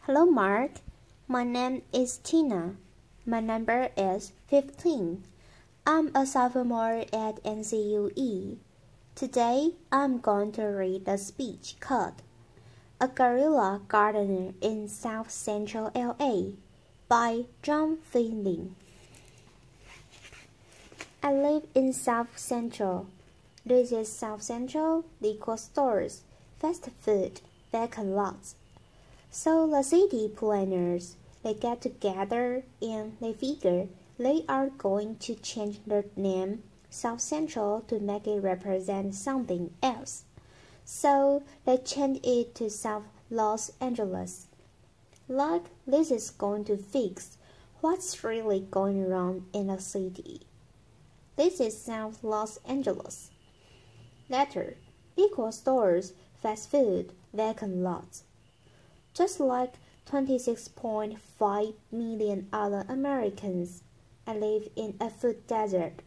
Hello, Mark. My name is Tina. My number is 15. I'm a sophomore at NCUE. Today, I'm going to read a speech called A Guerrilla Gardener in South Central LA by John Finley. I live in South Central. This is South Central liquor stores, fast food, vacant lots. So the city planners, they get together and they figure they are going to change the name South Central to make it represent something else. So they change it to South Los Angeles. Like this is going to fix what's really going wrong in the city. This is South Los Angeles. Later, liquor stores, fast food, vacant lots. Just like 26.5 million other Americans, I live in a food desert.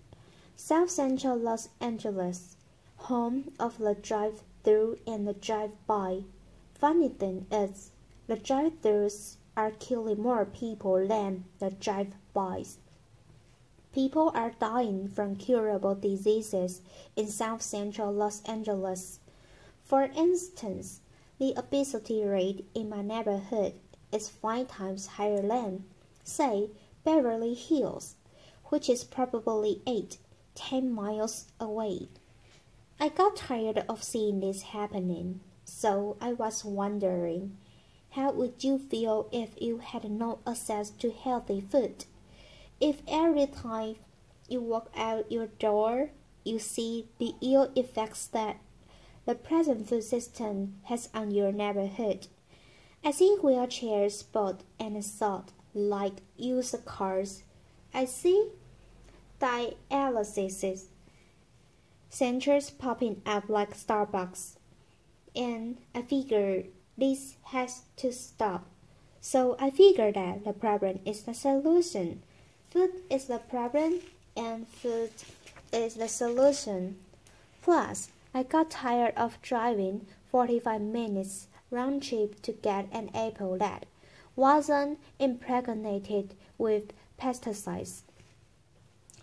South Central Los Angeles, home of the drive-thru and the drive-by. Funny thing is, the drive-thrus are killing more people than the drive-bys. People are dying from curable diseases in South Central Los Angeles. For instance, the obesity rate in my neighborhood is 5 times higher than, say, Beverly Hills, which is probably 10 miles away. I got tired of seeing this happening, so I was wondering, how would you feel if you had no access to healthy food? If every time you walk out your door, you see the ill effects that the present food system has on your neighborhood. I see wheelchairs bought and sold like used cars. I see dialysis centers popping up like Starbucks. And I figured this has to stop. So I figured that the problem is the solution. Food is the problem and food is the solution. Plus, I got tired of driving 45 minutes round trip to get an apple that wasn't impregnated with pesticides.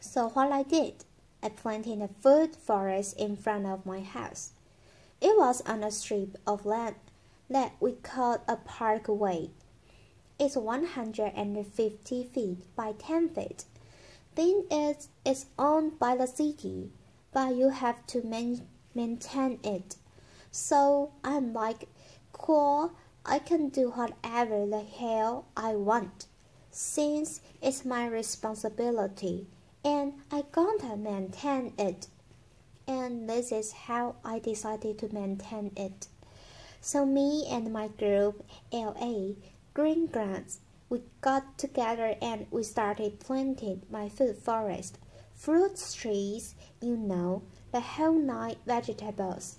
So what I did, I planted a food forest in front of my house. It was on a strip of land that we called a parkway. It's 150 feet by 10 feet. Then it's owned by the city, but you have to maintain it. So I'm like, cool, I can do whatever the hell I want, since it's my responsibility, and I gotta maintain it. And this is how I decided to maintain it. So me and my group, LA Green Grants, we got together and we started planting my food forest, fruit trees, the whole nine vegetables.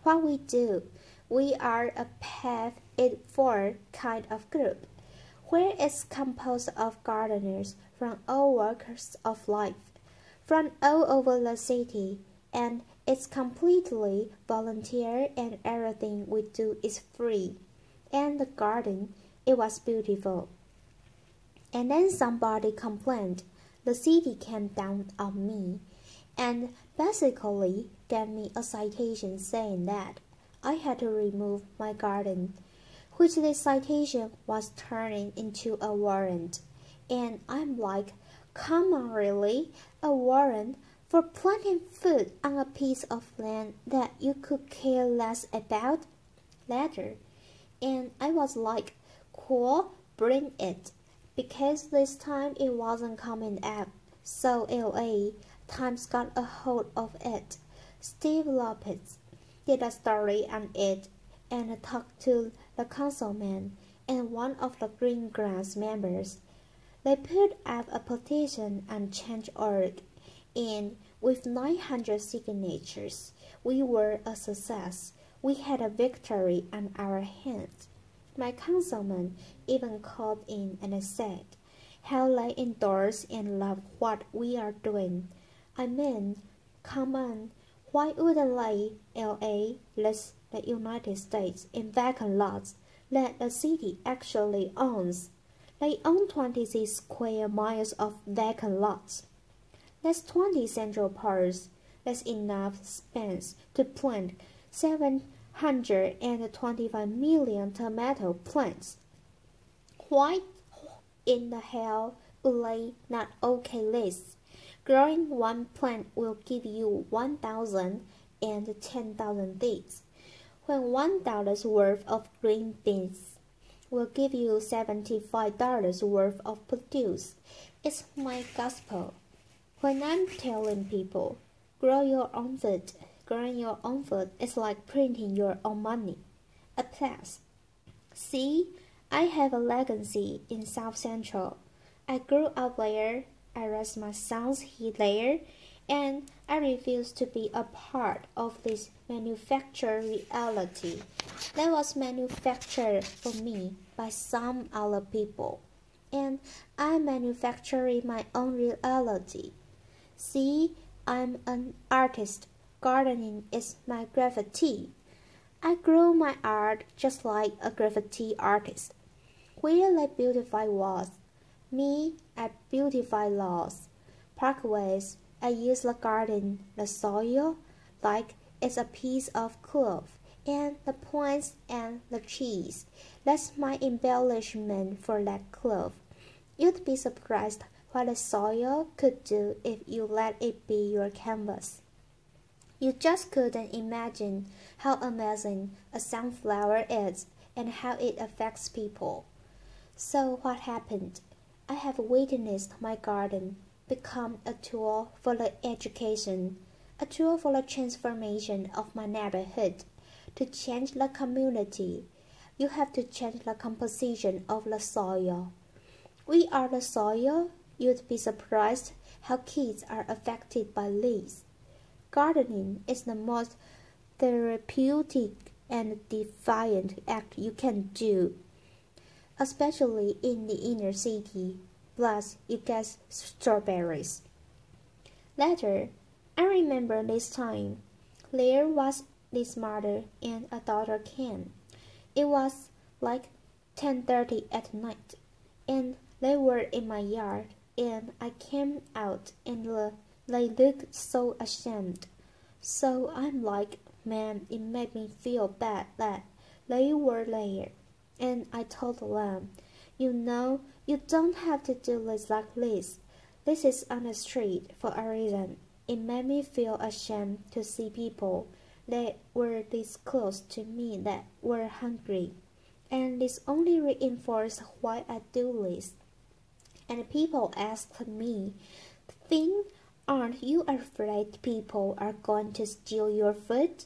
What we do, we are a path it forward kind of group, where it's composed of gardeners from all walks of life, from all over the city, and it's completely volunteer and everything we do is free. And the garden, it was beautiful. And then somebody complained. The city came down on me and basically gave me a citation saying that I had to remove my garden, which the citation was turning into a warrant. And I'm like, come on, really? A warrant for planting food on a piece of land that you could care less about? Later. And I was like, cool, bring it. Because this time it wasn't coming up. So LA Times got a hold of it. Steve Lopez did a story on it and talked to the councilman and one of the Green Grants members. They put up a petition on Change.org, and with 900 signatures, we were a success. We had a victory on our hands. My councilman even called in and said how they endorse and love what we are doing. I mean, come on, why wouldn't they, LA, list the United States in vacant lots that the city actually owns. They own 26 square miles of vacant lots. That's 20 Central Parks. That's enough space to plant 725 million tomato plants. Why in the hell would they not okay this? Growing one plant will give you 1,000 and 10,000 seeds, when $1 worth of green beans will give you $75 worth of produce. It's my gospel. When I'm telling people, grow your own food, growing your own food is like printing your own money. Applause. See, I have a legacy in South Central. I grew up there, I raised my sons there, and I refuse to be a part of this manufactured reality that was manufactured for me by some other people, and I'm manufacturing my own reality. See, I'm an artist. Gardening is my graffiti. I grow my art just like a graffiti artist. Where they beautify walls, me, I beautify laws. Parkways, I use the garden, the soil, like it's a piece of cloth, and the plants and the trees. That's my embellishment for that cloth. You'd be surprised what the soil could do if you let it be your canvas. You just couldn't imagine how amazing a sunflower is and how it affects people. So what happened? I have witnessed my garden become a tool for the education, a tool for the transformation of my neighborhood. To change the community, you have to change the composition of the soil. We are the soil. You'd be surprised how kids are affected by this. Gardening is the most therapeutic and defiant act you can do, especially in the inner city. Plus, you get strawberries. Later, I remember this time. There was this mother and a daughter came. It was like 10:30 at night, and they were in my yard, and I came out, and they looked so ashamed. So I'm like, man, it made me feel bad that they were there. And I told them, you know, you don't have to do this like this. This is on the street for a reason. It made me feel ashamed to see people that were this close to me that were hungry. And this only reinforced why I do this. And people asked me, Finn, aren't you afraid people are going to steal your food?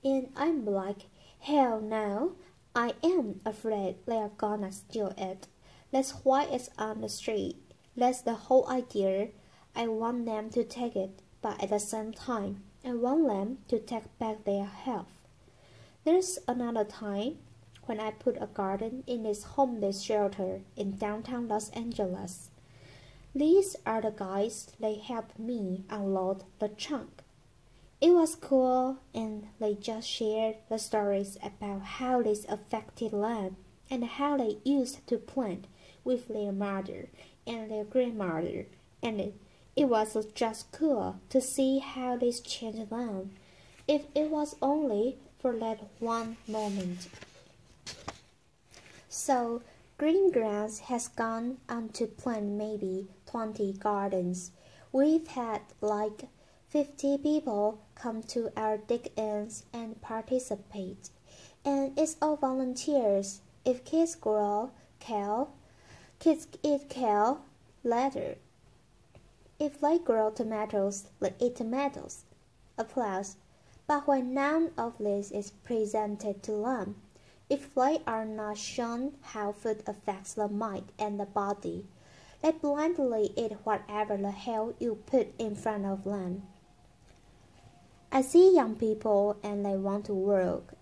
And I'm like, hell no, I am afraid they are gonna steal it. That's why it's on the street. That's the whole idea. I want them to take it, but at the same time, I want them to take back their health. There's another time when I put a garden in this homeless shelter in downtown Los Angeles. These are the guys that helped me unload the trunk. It was cool, and they just shared the stories about how this affected them and how they used to plant with their mother and their grandmother, and it was just cool to see how this changed them, if it was only for that one moment. So, Green Grass has gone on to plant maybe 20 gardens. We've had like 50 people come to our dig-ins and participate, and it's all volunteers. If kids grow kale, kids eat kale later. If they grow tomatoes, they eat tomatoes. Applause. But when none of this is presented to them, if they are not shown how food affects the mind and the body, they blindly eat whatever the hell you put in front of them. I see young people and they want to work,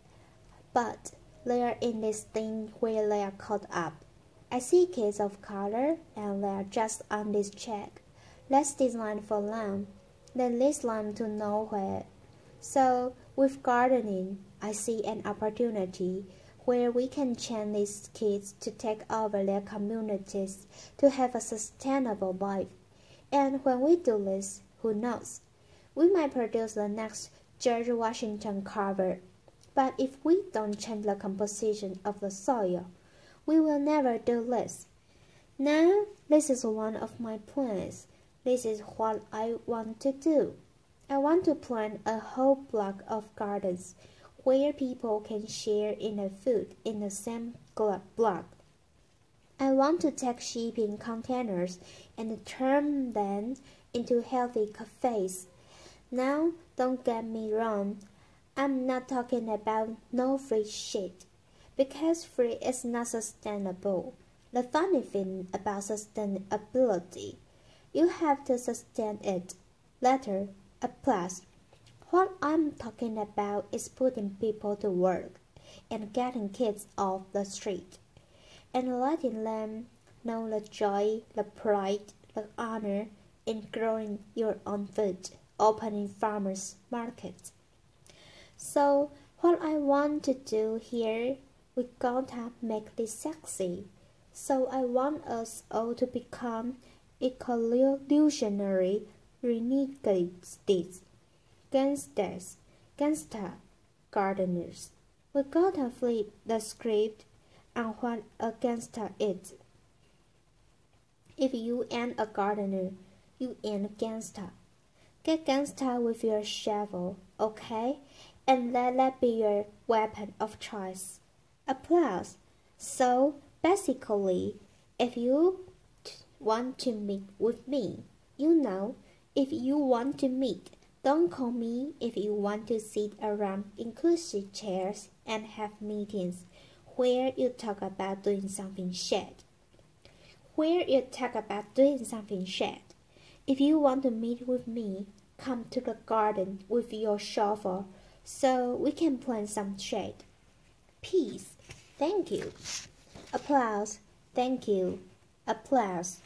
but they are in this thing where they are caught up. I see kids of color and they are just on this check. Let's design for them, then lead them to nowhere. So with gardening, I see an opportunity where we can train these kids to take over their communities to have a sustainable life. And when we do this, who knows? We might produce the next George Washington Carver. But if we don't change the composition of the soil, we will never do this. Now, this is one of my plans. This is what I want to do. I want to plant a whole block of gardens where people can share in the food in the same block. I want to take shipping containers and turn them into healthy cafes. Now, don't get me wrong. I'm not talking about no free shit, because free is not sustainable. The funny thing about sustainability, you have to sustain it. Later, plus, what I'm talking about is putting people to work and getting kids off the street and letting them know the joy, the pride, the honor in growing your own food, opening farmers' markets. So, what I want to do here, we gotta make this sexy. So I want us all to become evolutionary renegades, gangster gardeners. We gotta flip the script on what a gangster is. If you ain't a gardener, you ain't a gangster. Get gangster with your shovel, okay? And let that be your weapon of choice. Applause. So, basically, if you want to meet with me, if you want to meet, don't call me. If you want to sit around inclusive chairs and have meetings where you talk about doing something shit. If you want to meet with me, come to the garden with your shovel so we can plant some shade. Peace. Thank you. Applause. Thank you. Applause.